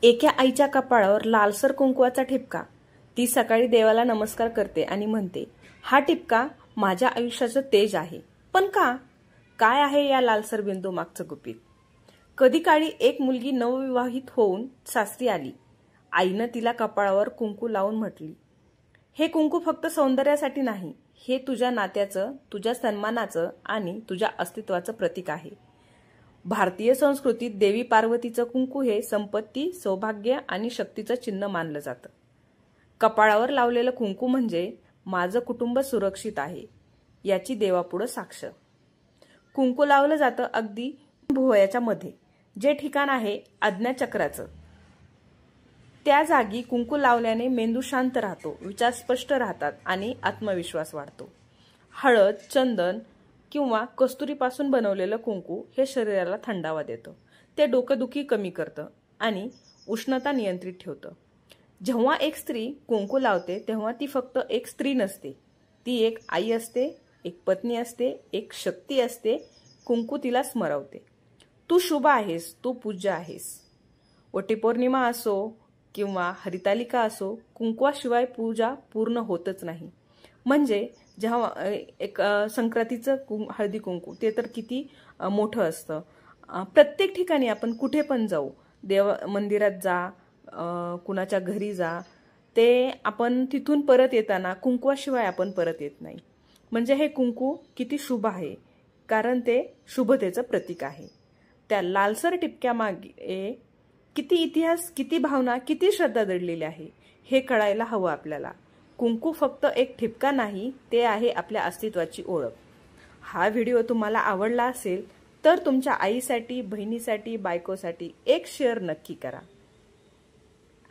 एका आईच्या कपाळावर लालसर कुंकवाचा ठिपका। ती सकाळी देवाला नमस्कार करते आणि म्हणते, हा ठिपका माझ्या आयुष्याचं तेज आहे। पण का? काय आहे या लालसर बिंदू मागचं गुपित? कधी काळी एक मुलगी नवविवाहित होऊन सासरी आली। आईनं तिला कपाळावर कुंकू लावून म्हटली, हे कुंकू फक्त सौंदर्यासाठी नाही, हे तुझ्या नात्याचं, तुझ्या सन्मानाचं आणि तुझ्या अस्तित्वाचं प्रतीक आहे। भारतीय संस्कृतीत देवी पार्वतीचं कुंकू हे संपत्ती, सौभाग्य आणि शक्तीचं चिन्ह मानलं जातं। कपाळावर लावलेलं कुंकू म्हणजे माझं कुटुंब सुरक्षित आहे याची देवापुढं साक्ष। कुंकू लावलं जातं अगदी भुवयाच्या मध्ये, जे ठिकाण आहे आज्ञाचक्राचं। त्या जागी कुंकू लावल्याने मेंदू शांत राहतो, विचार स्पष्ट राहतात आणि आत्मविश्वास वाढतो। हळद, चंदन किंवा कस्तुरीपासून बनवलेलं कुंकू हे शरीराला थंडावा देतं, ते डोकेदुखी कमी करतं आणि उष्णता नियंत्रित ठेवतं। जेव्हा एक स्त्री कुंकू लावते तेव्हा ती फक्त एक स्त्री नसते, ती एक आई असते, एक पत्नी असते, एक शक्ती असते। कुंकू तिला स्मरवते, तू शुभ आहेस, तू पूज्य आहेस। वटीपौर्णिमा असो किंवा हरितालिका असो, कुंकवाशिवाय पूजा पूर्ण होतच नाही। म्हणजे जेव्हा एक संक्रांतीचं हळदी कुंकू ते तर किती मोठं असतं। प्रत्येक ठिकाणी आपण कुठे पण जाऊ, देव मंदिरात जा, कुणाच्या घरी जा, ते आपण तिथून परत येताना कुंकवाशिवाय आपण परत येत नाही। म्हणजे हे कुंकू किती शुभ आहे, कारण ते शुभतेचं प्रतीक आहे। त्या लालसर टिपक्यामागे किती इतिहास, किती भावना, किती श्रद्धा दडलेली आहे हे कळायला हवं आपल्याला। कुंकू फक्त एक ठिपका नाही, ते आहे आपल्या अस्तित्वाची ओळख। हा व्हिडिओ तुम्हाला आवडला असेल तर तुमच्या आईसाठी, बहिणीसाठी, बायकोसाठी एक शेअर नक्की करा।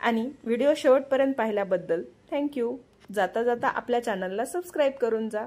आणि व्हिडिओ शेवटपर्यंत पाहिल्याबद्दल थँक्यू। जाता जाता आपल्या चॅनलला सबस्क्राईब करून जा।